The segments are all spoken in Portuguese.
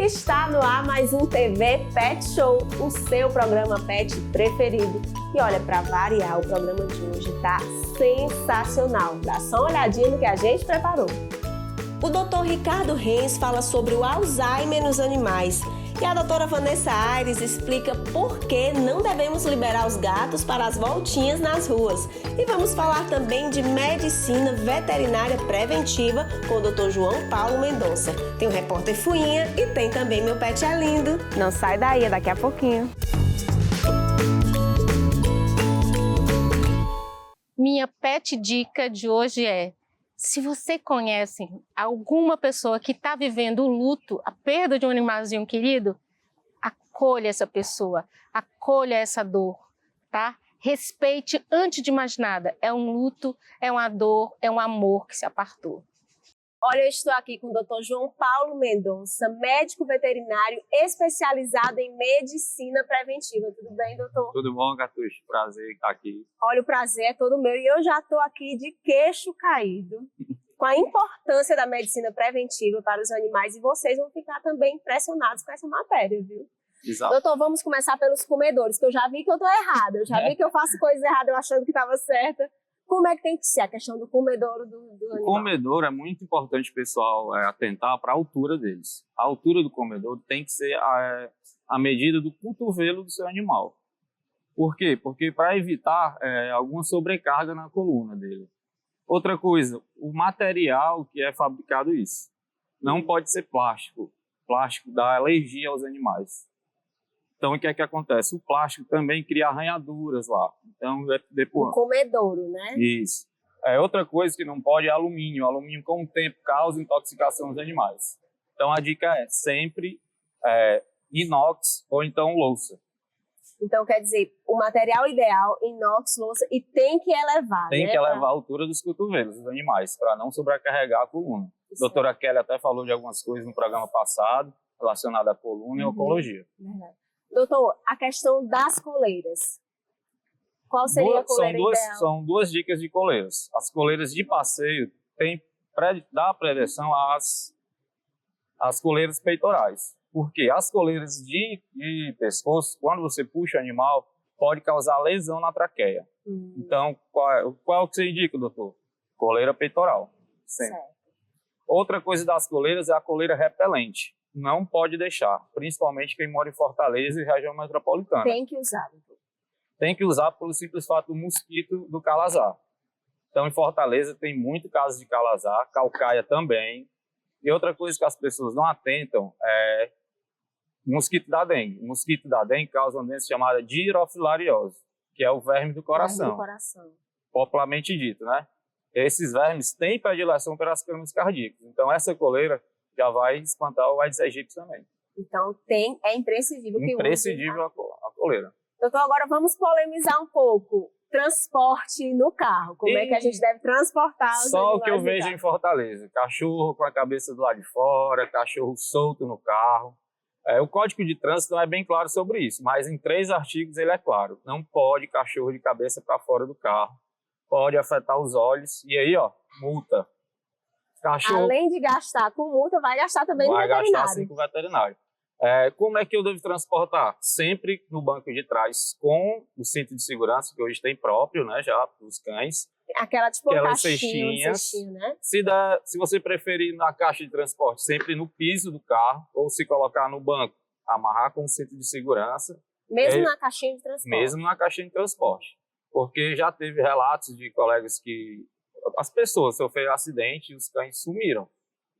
Está no ar mais um TV Pet Show, o seu programa pet preferido. E olha, para variar, o programa de hoje tá sensacional. Dá só uma olhadinha no que a gente preparou. O Dr. Ricardo Reis fala sobre o Alzheimer nos animais. E a doutora Vanessa Aires explica por que não devemos liberar os gatos para as voltinhas nas ruas. E vamos falar também de medicina veterinária preventiva com o Dr. João Paulo Mendonça. Tem o repórter Fuinha e tem também Meu Pet é Lindo. Não sai daí, é daqui a pouquinho. Minha pet dica de hoje é: se você conhece alguma pessoa que está vivendo o luto, a perda de um animalzinho querido, acolha essa pessoa, acolha essa dor, tá? Respeite antes de mais nada. É um luto, é uma dor, é um amor que se apartou. Olha, eu estou aqui com o Dr. João Paulo Mendonça, médico veterinário especializado em medicina preventiva. Tudo bem, doutor? Tudo bom, Catuxa? Prazer estar aqui. Olha, o prazer é todo meu e eu já estou aqui de queixo caído com a importância da medicina preventiva para os animais e vocês vão ficar também impressionados com essa matéria, viu? Exato. Doutor, vamos começar pelos comedores, que eu já vi que eu estou errada, eu já vi que eu faço coisas erradas eu achando que estava certa. Como é que tem que ser a questão do comedouro do animal? O comedouro é muito importante, pessoal, atentar para a altura deles. A altura do comedouro tem que ser a medida do cotovelo do seu animal. Por quê? Porque para evitar alguma sobrecarga na coluna dele. Outra coisa, o material que é fabricado isso. Não pode ser plástico. Plástico dá alergia aos animais. Então, o que é que acontece? O plástico também cria arranhaduras lá. Então, depois... O comedouro, né? Isso. Outra coisa que não pode é alumínio. O alumínio, com o tempo, causa intoxicação dos animais. Então, a dica é sempre inox ou então louça. Então, quer dizer, o material ideal, inox, louça, e tem que elevar, Tem que elevar a altura dos cotovelos dos animais, para não sobrecarregar a coluna. A doutora Kelly até falou de algumas coisas no programa passado, relacionadas à coluna e oncologia. Verdade. Doutor, a questão das coleiras. Qual seria a coleira ideal? São duas dicas de coleiras. As coleiras de passeio dá prevenção às coleiras peitorais. Porque as coleiras de pescoço, quando você puxa o animal, pode causar lesão na traqueia. Então, qual que você indica, doutor? Coleira peitoral. Sempre. Certo. Outra coisa das coleiras é a coleira repelente. Não pode deixar, principalmente quem mora em Fortaleza e região metropolitana. Tem que usar, doutor. Tem que usar pelo simples fato do mosquito do calazar. Então, em Fortaleza tem muito caso de calazar, calcaia também. E outra coisa que as pessoas não atentam é o mosquito da dengue. O mosquito da dengue causa uma doença chamada girofilariose, que é o verme do coração. Verme do coração. Popularmente dito, né? Esses vermes têm predileção pelas câmeras cardíacas. Então, essa coleira já vai espantar o Aedes aegypti também. Então, é imprescindível que use. Imprescindível a coleira. Doutor, agora vamos polemizar um pouco. Transporte no carro. Como é que a gente deve transportar os Só animais? o que eu vejo em Fortaleza. Cachorro com a cabeça do lado de fora, cachorro solto no carro. O Código de Trânsito não é bem claro sobre isso, mas em 3 artigos ele é claro. Não pode cachorro de cabeça para fora do carro. Pode afetar os olhos. E aí, ó, multa. Cachorro... Além de gastar com multa, vai gastar também no veterinário. Vai gastar sim com o veterinário. Como é que eu devo transportar? Sempre no banco de trás, com o cinto de segurança, que hoje tem próprio, né, já, para os cães. Aquelas cestinhas, né? Se você preferir na caixa de transporte, sempre no piso do carro, ou se colocar no banco, amarrar com o cinto de segurança. Mesmo na caixinha de transporte? Mesmo na caixinha de transporte. Porque já teve relatos de colegas que as pessoas sofreram acidente e os cães sumiram.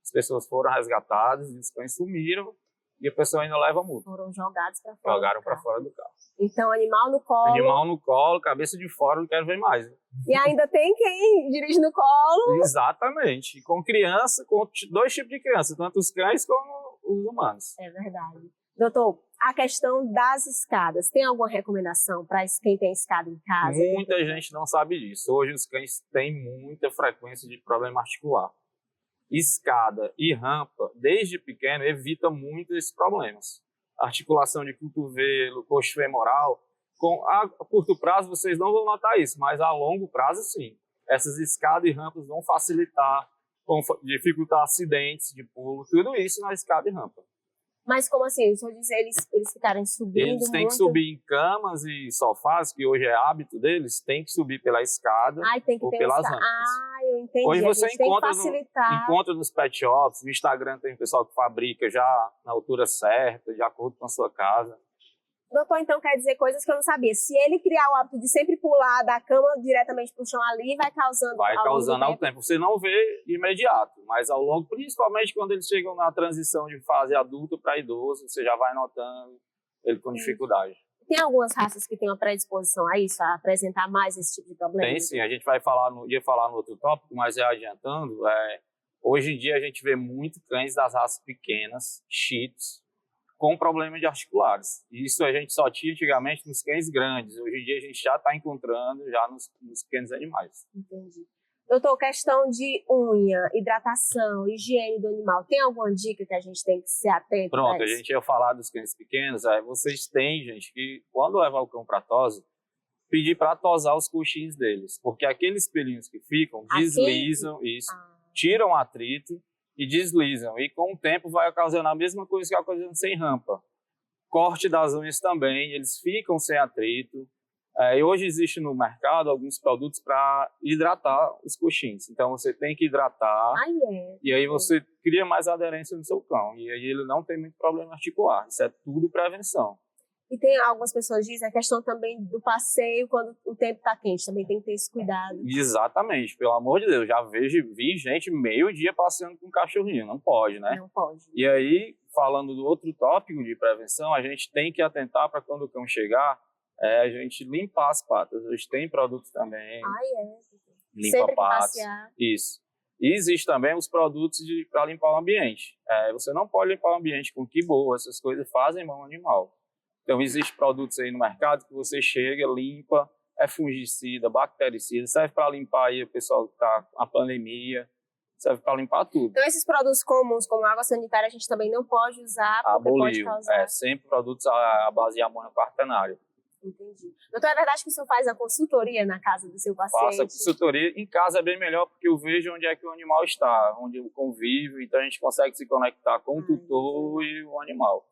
As pessoas foram resgatadas e os cães sumiram e a pessoa ainda leva multa. Foram jogados para fora. Jogaram para fora do carro. Então, animal no colo. Animal no colo, cabeça de fora, não quero ver mais. E ainda tem quem dirige no colo. Exatamente. Com criança, com 2 tipos de criança, tanto os cães como os humanos. É verdade. Doutor, a questão das escadas, tem alguma recomendação para quem tem escada em casa? Muita gente não sabe disso. Hoje os cães têm muita frequência de problema articular. Escada e rampa, desde pequeno, evita muito esses problemas. Articulação de cotovelo, coxo femoral. A curto prazo vocês não vão notar isso, mas a longo prazo sim. Essas escadas e rampas vão facilitar, vão dificultar acidentes de pulo, tudo isso na escada e rampa. Mas como assim? O senhor diz eles ficarem subindo Eles têm muito? que subir em camas e sofás, que hoje é hábito deles, tem que subir pela escada Ai, tem que ou ter pelas um... rampas. Ah, eu entendi. Hoje A você gente tem que encontra facilitar. encontra nos pet shops, no Instagram tem pessoal que fabrica já na altura certa, de acordo com a sua casa. Doutor, então quer dizer coisas que eu não sabia. Se ele criar o hábito de sempre pular da cama diretamente pro chão ali, vai causando... Vai ao longo do causando ao tempo. Você não vê de imediato, mas ao longo, principalmente quando eles chegam na transição de fase adulta para idoso, você já vai notando ele com dificuldade. Tem algumas raças que têm uma predisposição a isso, a apresentar mais esse tipo de problema? Tem sim, a gente vai falar no outro tópico, mas já adiantando, hoje em dia a gente vê muito cães das raças pequenas, shih tzus, com problemas de articulares. Isso a gente só tinha antigamente nos cães grandes. Hoje em dia a gente já está encontrando já nos pequenos animais. Entendi. Doutor, questão de unha, hidratação, higiene do animal, tem alguma dica que a gente tem que ser atento? Pronto, a gente ia falar dos cães pequenos. Vocês têm, gente, que quando levar o cão para tosa, pedir para tosar os coxins deles, porque aqueles pelinhos que ficam deslizam, tiram atrito e deslizam. E com o tempo vai ocasionar a mesma coisa que ocasionando sem rampa. Corte das unhas também, eles ficam sem atrito. E hoje existe no mercado alguns produtos para hidratar os coxins. Então você tem que hidratar e aí você cria mais aderência no seu cão. E aí ele não tem muito problema articular. Isso é tudo prevenção. E tem algumas pessoas que dizem a questão também do passeio quando o tempo está quente. Também tem que ter esse cuidado. Exatamente, pelo amor de Deus. Já vi gente meio-dia passeando com um cachorrinho. Não pode, né? Não pode. E aí, falando do outro tópico de prevenção, a gente tem que atentar para quando o cão chegar, a gente limpar as patas. A gente tem produtos também. Limpa Sempre patas. passear. Isso. E existe também os produtos para limpar o ambiente. Você não pode limpar o ambiente com quibo, essas coisas fazem mal ao animal. Então, existem produtos aí no mercado que você chega, limpa, é fungicida, bactericida, serve para limpar aí o pessoal que está com a pandemia, serve para limpar tudo. Então, esses produtos comuns, como água sanitária, a gente também não pode usar, porque pode causar... Sempre produtos à base de amônio quaternário. Entendi. Doutor, é verdade que o senhor faz a consultoria na casa do seu paciente? Faça a consultoria. Em casa é bem melhor, porque eu vejo onde é que o animal está, onde eu convivo, então a gente consegue se conectar com o tutor e o animal.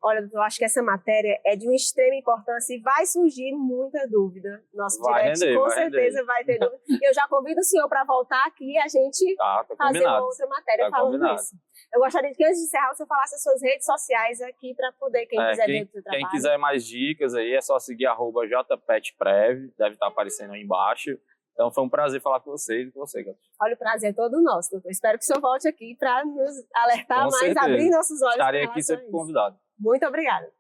Olha, doutor, eu acho que essa matéria é de uma extrema importância e vai surgir muita dúvida. Nosso direct com certeza vai ter dúvida. Eu já convido o senhor para voltar aqui e a gente fazer uma outra matéria falando disso. Eu gostaria que, antes de encerrar, o senhor falasse as suas redes sociais aqui para poder, quem quiser ver o seu trabalho. Quem quiser mais dicas aí, é só seguir @jpetprev, deve estar aparecendo aí embaixo. Então foi um prazer falar com vocês e com você, Gato. Olha, o prazer é todo nosso, doutor. Espero que o senhor volte aqui para nos alertar com mais, certeza. Abrir nossos olhos. Estarei aqui sempre convidado. Muito obrigada.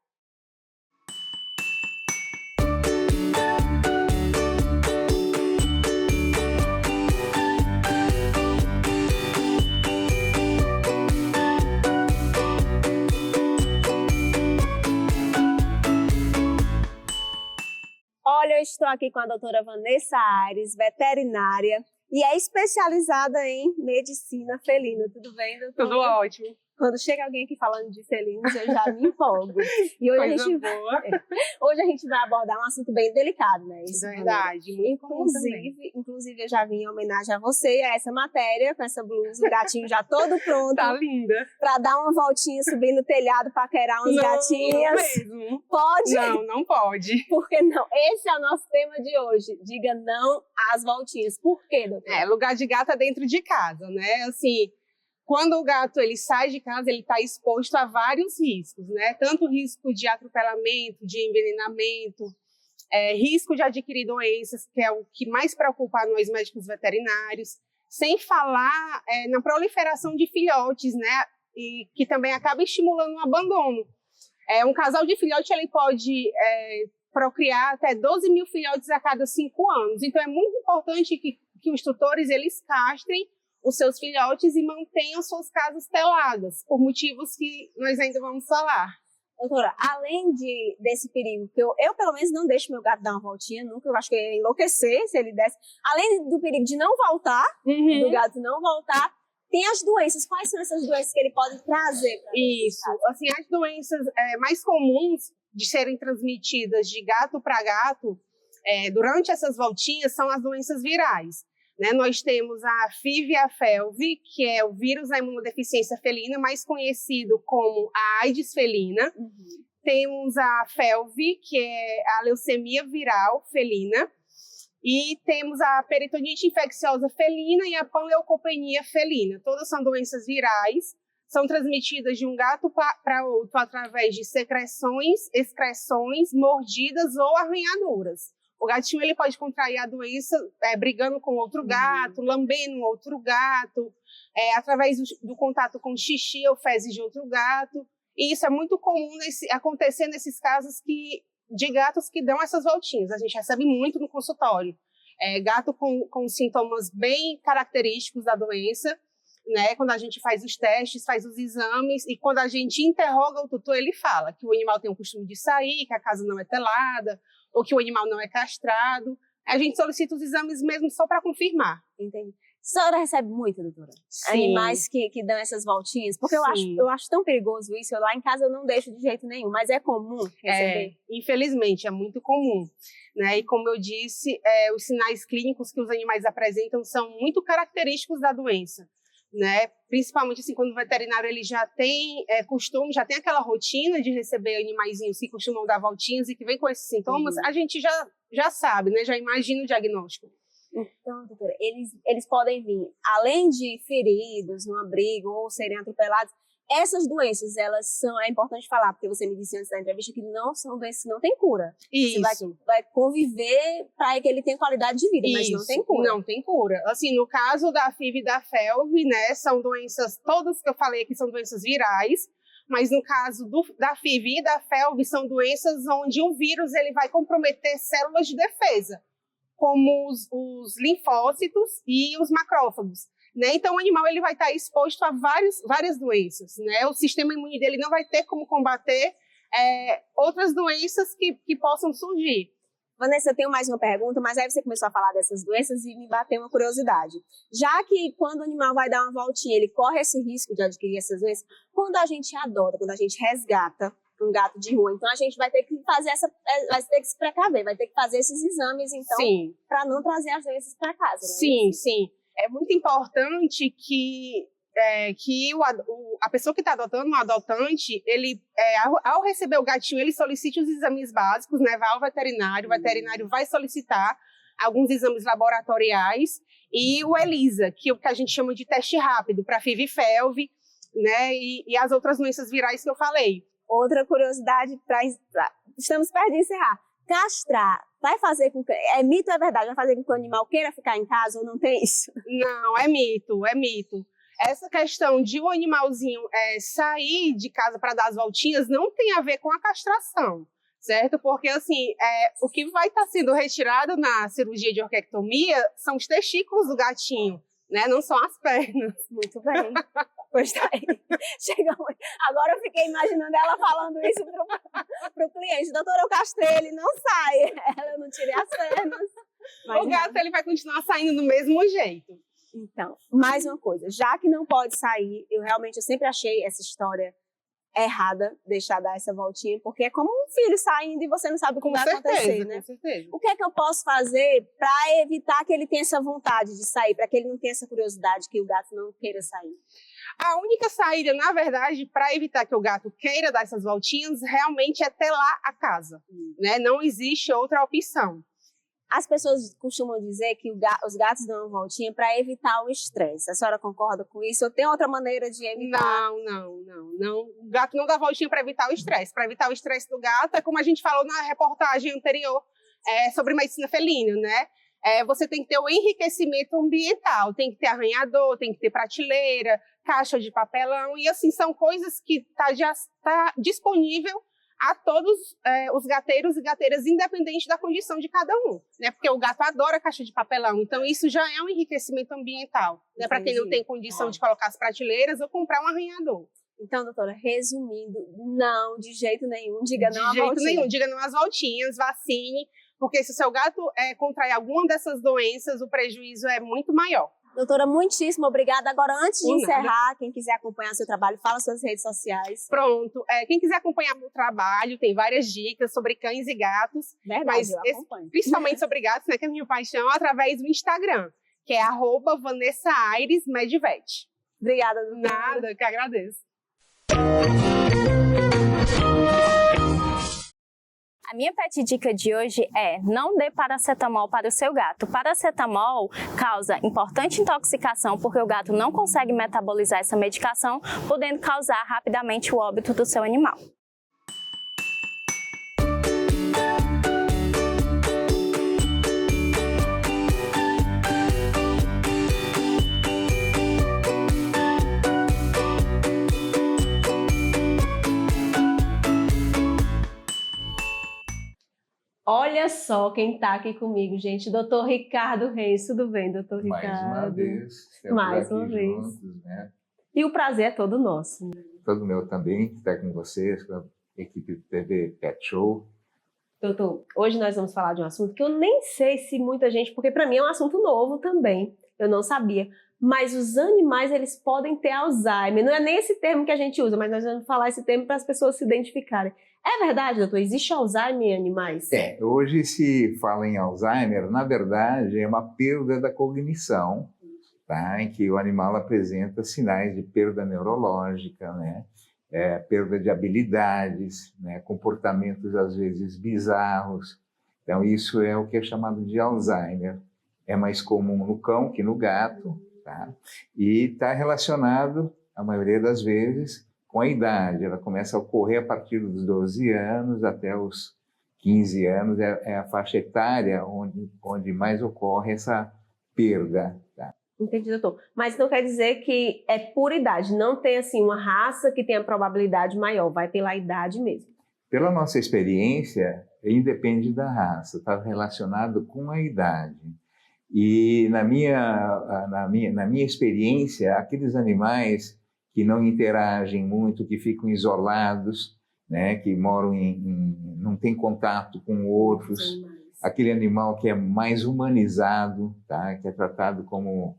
Olha, eu estou aqui com a doutora Vanessa Aires, veterinária, e é especializada em medicina felina. Tudo bem, doutora? Tudo ótimo. Quando chega alguém aqui falando de felinos, eu já me empolgo. E hoje hoje a gente vai abordar um assunto bem delicado, né? Isso, verdade, muito comum também. Inclusive, eu já vim em homenagem a você e a essa matéria, com essa blusa, o gatinho já todo pronto. Tá linda. Pra dar uma voltinha, subir no telhado, paquerar umas gatinhas. Mesmo. Pode? Não, não pode. Por que não? Esse é o nosso tema de hoje. Diga não às voltinhas. Por quê, doutora? Lugar de gato é dentro de casa, né? Assim, quando o gato ele sai de casa, ele está exposto a vários riscos, né? Tanto risco de atropelamento, de envenenamento, risco de adquirir doenças, que é o que mais preocupa nós médicos veterinários, sem falar na proliferação de filhotes, né? E que também acaba estimulando o abandono. Um casal de filhote ele pode procriar até 12 mil filhotes a cada 5 anos. Então é muito importante que os tutores eles castrem os seus filhotes e mantenham suas casas teladas, por motivos que nós ainda vamos falar. Doutora, além desse perigo, que eu pelo menos não deixo meu gato dar uma voltinha nunca, eu acho que ele ia enlouquecer se ele desse. Além do perigo de não voltar, do gato não voltar, tem as doenças. Quais são essas doenças que ele pode trazer para Isso, assim, as doenças mais comuns de serem transmitidas de gato para gato durante essas voltinhas são as doenças virais. né? Nós temos a FIV e a FeLV, que é o vírus da imunodeficiência felina, mais conhecido como a AIDS felina. Temos a FeLV, que é a leucemia viral felina. E temos a peritonite infecciosa felina e a panleucopenia felina. Todas são doenças virais, são transmitidas de um gato para outro através de secreções, excreções, mordidas ou arranhaduras. O gatinho ele pode contrair a doença brigando com outro gato, lambendo outro gato, através do contato com xixi ou fezes de outro gato. E isso é muito comum acontecer nesses casos de gatos que dão essas voltinhas. A gente recebe muito no consultório. Gato com sintomas bem característicos da doença, né? Quando a gente faz os testes, faz os exames, e quando a gente interroga o tutor, ele fala que o animal tem o costume de sair, que a casa não é telada, ou que o animal não é castrado. A gente solicita os exames mesmo só para confirmar. Entendi. A senhora recebe muito, doutora? Sim. Animais que dão essas voltinhas? Porque eu acho tão perigoso isso. Lá em casa eu não deixo de jeito nenhum, mas é comum receber? Infelizmente, é muito comum. Né? E como eu disse, os sinais clínicos que os animais apresentam são muito característicos da doença. Né? Principalmente assim, quando o veterinário ele já tem costume, já tem aquela rotina de receber animaizinhos que costumam dar voltinhas e que vem com esses sintomas, a gente já sabe, né? Já imagina o diagnóstico. Então, doutora, eles podem vir, além de feridos no abrigo ou serem atropelados, essas doenças, é importante falar, porque você me disse antes da entrevista que não são doenças que não têm cura. Isso. Você vai conviver para que ele tenha qualidade de vida, mas não tem cura. Não tem cura. Assim, no caso da FIV e da FeLV, né, são doenças, todas que eu falei aqui são doenças virais, mas no caso da FIV e da FeLV são doenças onde o vírus ele vai comprometer células de defesa, como os linfócitos e os macrófagos. Né? Então, o animal ele vai estar exposto a várias doenças. Né? O sistema imune dele não vai ter como combater outras doenças que possam surgir. Vanessa, eu tenho mais uma pergunta, mas aí você começou a falar dessas doenças e me bateu uma curiosidade. Já que quando o animal vai dar uma voltinha, ele corre esse risco de adquirir essas doenças, quando a gente adota, quando a gente resgata um gato de rua, então a gente vai ter que fazer vai ter que se precaver, vai ter que fazer esses exames, então, para não trazer as doenças para casa. Né? Sim. É muito importante que a pessoa que está adotando, um adotante, ele, ao receber o gatinho, ele solicite os exames básicos, né? Vai ao veterinário, o veterinário vai solicitar alguns exames laboratoriais e o ELISA, que é o que a gente chama de teste rápido, para FIV e FeLV, né? E as outras doenças virais que eu falei. Outra curiosidade, estamos perto de encerrar. Castrar vai fazer com que... É mito ou é verdade? Vai fazer com que o animal queira ficar em casa ou não tem isso? Não, é mito. Essa questão de o animalzinho sair de casa para dar as voltinhas não tem a ver com a castração, certo? Porque, assim, o que vai estar sendo retirado na cirurgia de orquiectomia são os testículos do gatinho, né? Não são as pernas. Muito bem. Pois tá aí. Agora eu fiquei imaginando ela falando isso pro cliente. Doutora, eu castrei, ele não sai. Eu não tirei as pernas. O gato ele vai continuar saindo do mesmo jeito. Então, mais uma coisa. Já que não pode sair, eu sempre achei essa história errada, deixar dar essa voltinha, porque é como um filho saindo e você não sabe o que vai acontecer, né? Com certeza. O que é que eu posso fazer para evitar que ele tenha essa vontade de sair, para que ele não tenha essa curiosidade que o gato não queira sair? A única saída, na verdade, para evitar que o gato queira dar essas voltinhas, realmente é telar a casa, né? Não existe outra opção. As pessoas costumam dizer que os gatos dão uma voltinha para evitar o estresse. A senhora concorda com isso? Ou tem outra maneira de evitar? Não. O gato não dá voltinha para evitar o estresse. Para evitar o estresse do gato, é como a gente falou na reportagem anterior sobre medicina felina, né? Você tem que ter o enriquecimento ambiental, tem que ter arranhador, tem que ter prateleira, caixa de papelão, e assim, são coisas que já está disponível a todos os gateiros e gateiras, independente da condição de cada um, né? Porque o gato adora caixa de papelão, então isso já é um enriquecimento ambiental, né? Para quem não tem condição de colocar as prateleiras ou comprar um arranhador. Então, doutora, resumindo, não, de jeito nenhum, diga não à voltinha. De jeito nenhum, diga não às voltinhas, vacine, porque se o seu gato contrair alguma dessas doenças, o prejuízo é muito maior. Doutora, muitíssimo obrigada. Agora, antes de encerrar, quem quiser acompanhar seu trabalho, fala suas redes sociais. Pronto. Quem quiser acompanhar meu trabalho, tem várias dicas sobre cães e gatos. Verdade, eu acompanho. Principalmente sobre gatos, né, que é a minha paixão, através do Instagram, que é @VanessaAiresMedVet. Obrigada, doutora. Nada, que agradeço. A minha pet dica de hoje é: não dê paracetamol para o seu gato. Paracetamol causa importante intoxicação porque o gato não consegue metabolizar essa medicação, podendo causar rapidamente o óbito do seu animal. Olha só quem está aqui comigo, gente. Doutor Ricardo Reis. Tudo bem, doutor Ricardo? Mais uma vez. Mais uma vez. Juntos, né? E o prazer é todo nosso. Todo meu também, estar com vocês, com a equipe do TV Pet Show. Doutor, hoje nós vamos falar de um assunto que eu nem sei se muita gente, porque para mim é um assunto novo também, eu não sabia. Mas os animais, eles podem ter Alzheimer. Não é nem esse termo que a gente usa, mas nós vamos falar esse termo para as pessoas se identificarem. É verdade, doutor? Existe Alzheimer em animais? Hoje se fala em Alzheimer, na verdade é uma perda da cognição, tá? Em que o animal apresenta sinais de perda neurológica, né? Perda de habilidades, né? Comportamentos às vezes bizarros. Então isso é o que é chamado de Alzheimer. É mais comum no cão que no gato, tá? E está relacionado, a maioria das vezes, com a idade. Ela começa a ocorrer a partir dos 12 anos até os 15 anos, é a faixa etária onde mais ocorre essa perda. Tá? Entendi, doutor. Mas não quer dizer que é por idade, não tem assim uma raça que tenha probabilidade maior, vai pela idade mesmo. Pela nossa experiência, independe da raça, está relacionado com a idade. E na minha experiência, aqueles animais que não interagem muito, que ficam isolados, né, que moram não tem contato com outros, aquele animal que é mais humanizado, tá, que é tratado como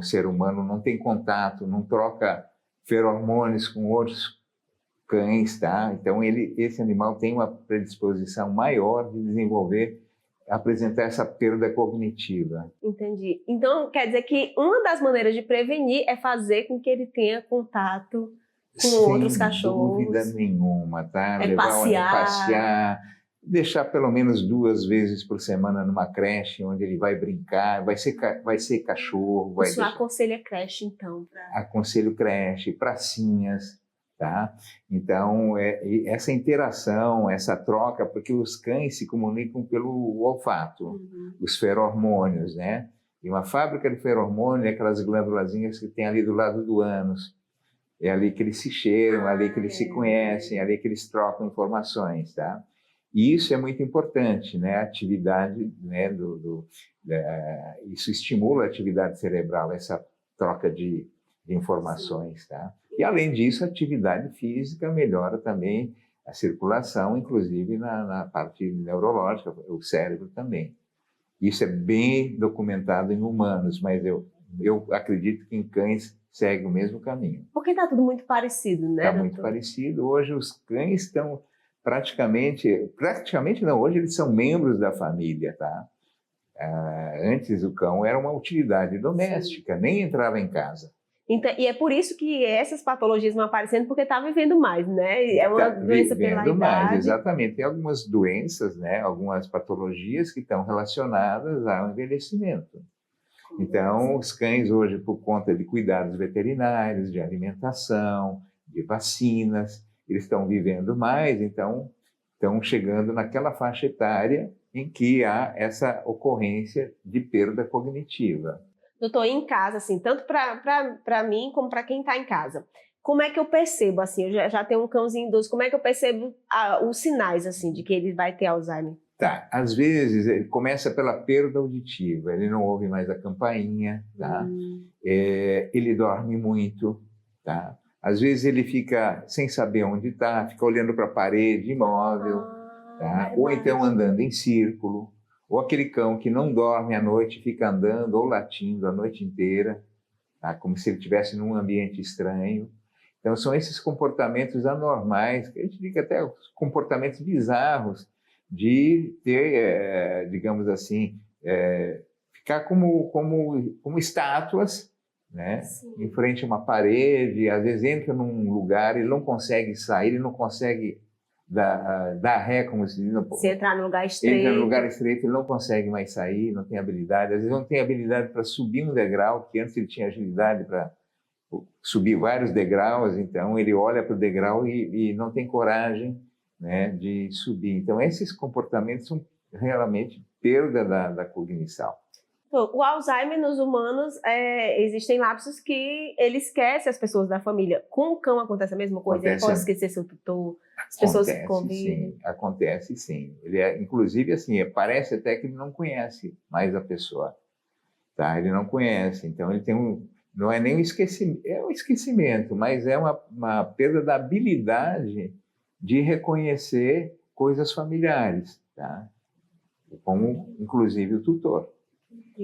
ser humano, não tem contato, não troca feromônios com outros cães, tá? Então esse animal tem uma predisposição maior de apresentar essa perda cognitiva. Entendi. Então, quer dizer que uma das maneiras de prevenir é fazer com que ele tenha contato com outros cachorros. Sem dúvida nenhuma, tá? Levar passear, deixar pelo menos 2 vezes por semana numa creche onde ele vai brincar, vai ser cachorro. O senhor aconselha creche, então? Aconselho creche, pracinhas. Tá? Então, essa interação, essa troca, porque os cães se comunicam pelo olfato, os feromônios, né? E uma fábrica de feromônio é aquelas glândulazinhas que tem ali do lado do ânus. É ali que eles se cheiram, ali que eles se conhecem, ali que eles trocam informações, tá? E isso é muito importante, né? A atividade, né? Isso estimula a atividade cerebral, essa troca de informações, tá? E, além disso, a atividade física melhora também a circulação, inclusive na parte neurológica, o cérebro também. Isso é bem documentado em humanos, mas eu acredito que em cães segue o mesmo caminho. Porque está tudo muito parecido, né, Está muito parecido. Hoje os cães estão praticamente não, hoje eles são membros da família, tá? Antes o cão era uma utilidade doméstica, nem entrava em casa. Então, e é por isso que essas patologias vão aparecendo, porque está vivendo mais, né? É uma doença pela idade. Mais, exatamente. Tem algumas doenças, né? Algumas patologias que estão relacionadas ao envelhecimento. Então, os cães hoje, por conta de cuidados veterinários, de alimentação, de vacinas, eles estão vivendo mais, então estão chegando naquela faixa etária em que há essa ocorrência de perda cognitiva. Doutor, em casa, assim, tanto para mim como para quem está em casa, como é que eu percebo, assim, eu já tenho um cãozinho idoso, como é que eu percebo os sinais, assim, de que ele vai ter Alzheimer? Tá, às vezes ele começa pela perda auditiva, ele não ouve mais a campainha, tá? Ele dorme muito, tá? Às vezes ele fica sem saber onde está, fica olhando para a parede, imóvel, tá? Ou então andando em círculo. Ou aquele cão que não dorme à noite, fica andando ou latindo a noite inteira, tá? Como se ele estivesse num ambiente estranho. Então, são esses comportamentos anormais, que a gente diz até comportamentos bizarros, de ter, digamos assim, ficar como estátuas, né? Em frente a uma parede, às vezes entra num lugar, ele não consegue sair, ele não consegue dar ré, como se diz. Se entrar no lugar estreito. Entra no lugar estreito, ele não consegue mais sair, não tem habilidade. Às vezes não tem habilidade para subir um degrau, que antes ele tinha agilidade para subir vários degraus, então ele olha para o degrau e não tem coragem, né, de subir. Então esses comportamentos são realmente perda da cognição. O Alzheimer nos humanos, existem lapsos que ele esquece as pessoas da família. Com o cão acontece a mesma coisa? Ele pode esquecer seu tutor, as pessoas que convivem? Sim, acontece sim. Ele inclusive, assim, parece até que ele não conhece mais a pessoa. Tá? Ele não conhece, então ele tem não é nem um esquecimento, é um esquecimento, mas é uma perda da habilidade de reconhecer coisas familiares, tá? Como inclusive o tutor.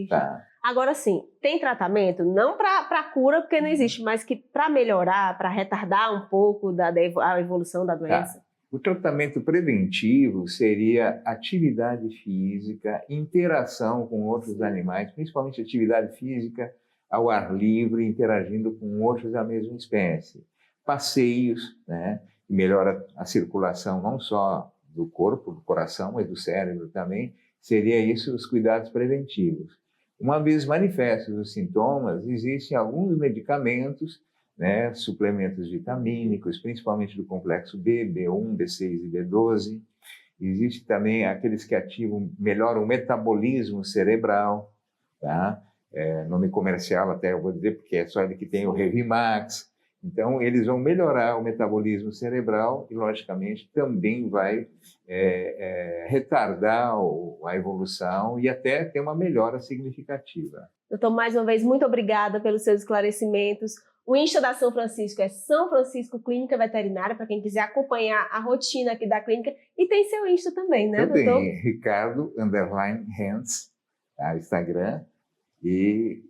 Tá. Agora sim, tem tratamento? Não para cura, porque não existe, mas que para melhorar, para retardar um pouco a evolução da doença? Tá. O tratamento preventivo seria atividade física, interação com outros animais, principalmente atividade física ao ar livre, interagindo com outros da mesma espécie. Passeios, né, que melhora a circulação não só do corpo, do coração, mas do cérebro também. Seria isso os cuidados preventivos. Uma vez manifestos os sintomas, existem alguns medicamentos, né, suplementos vitamínicos, principalmente do complexo B, B1, B6 e B12. Existe também aqueles que melhoram o metabolismo cerebral, tá? Nome comercial até eu vou dizer, porque é só ele que tem o Revimax. Então, eles vão melhorar o metabolismo cerebral e, logicamente, também vai retardar a evolução e até ter uma melhora significativa. Doutor, mais uma vez, muito obrigada pelos seus esclarecimentos. O Insta da São Francisco é São Francisco Clínica Veterinária, para quem quiser acompanhar a rotina aqui da clínica. E tem seu Insta também, né, doutor? Também, Ricardo_Hans, tá? Instagram. E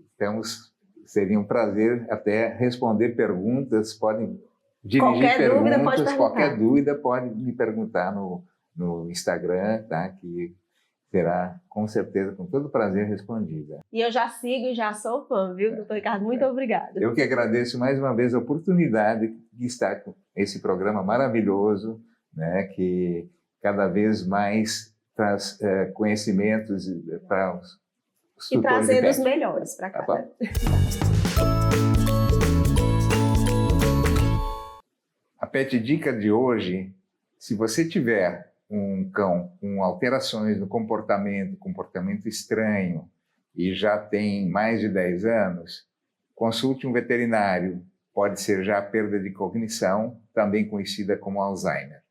seria um prazer até responder perguntas, podem dirigir perguntas, qualquer dúvida pode me perguntar no Instagram, tá? Que será, com certeza, com todo prazer respondida. E eu já sigo e já sou fã, viu, doutor Ricardo? Muito obrigada. Eu que agradeço mais uma vez a oportunidade de estar com esse programa maravilhoso, né? Que cada vez mais traz conhecimentos para os e trazendo os melhores para cá. Tá. A Pet Dica de hoje, se você tiver um cão com alterações no comportamento estranho e já tem mais de 10 anos, consulte um veterinário. Pode ser já perda de cognição, também conhecida como Alzheimer.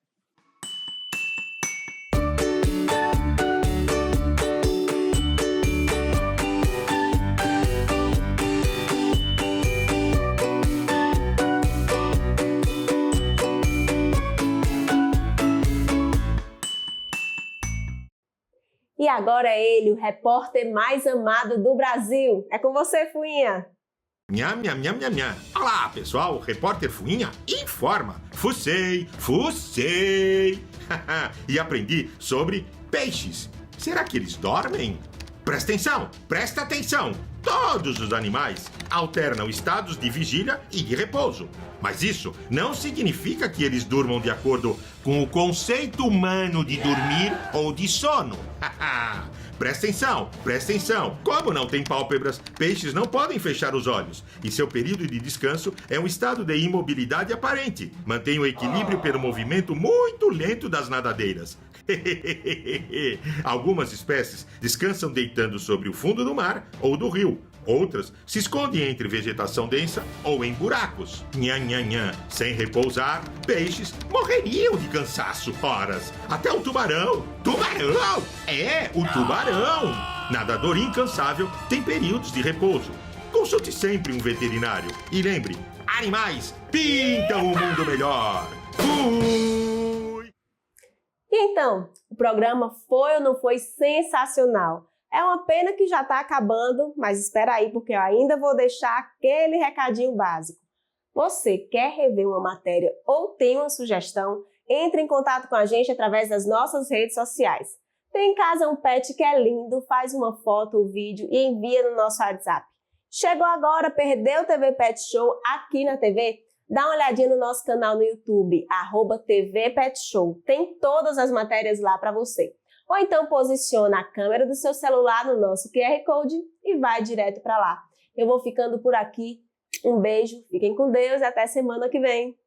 E agora é ele, o repórter mais amado do Brasil. É com você, Fuinha. Nham, nham, nham, nham, nham. Olá, pessoal, o repórter Fuinha informa. Fucei. E aprendi sobre peixes. Será que eles dormem? Presta atenção. Todos os animais alternam estados de vigília e de repouso. Mas isso não significa que eles durmam de acordo com o conceito humano de dormir ou de sono. Presta atenção. Como não tem pálpebras, peixes não podem fechar os olhos. E seu período de descanso é um estado de imobilidade aparente. Mantém o equilíbrio pelo movimento muito lento das nadadeiras. Algumas espécies descansam deitando sobre o fundo do mar ou do rio. Outras se escondem entre vegetação densa ou em buracos. Nhan. Sem repousar, peixes morreriam de cansaço. Horas. Até o tubarão. O tubarão! Nadador incansável tem períodos de repouso. Consulte sempre um veterinário. E lembre, animais pintam o mundo melhor. Fui! E então, o programa foi ou não foi sensacional? É uma pena que já está acabando, mas espera aí, porque eu ainda vou deixar aquele recadinho básico. Você quer rever uma matéria ou tem uma sugestão? Entre em contato com a gente através das nossas redes sociais. Tem em casa um pet que é lindo? Faz uma foto, um vídeo e envia no nosso WhatsApp. Chegou agora, perdeu o TV Pet Show aqui na TV? Dá uma olhadinha no nosso canal no YouTube, @TV Pet Show. Tem todas as matérias lá para você. Ou então posiciona a câmera do seu celular no nosso QR Code e vai direto para lá. Eu vou ficando por aqui. Um beijo, fiquem com Deus e até semana que vem.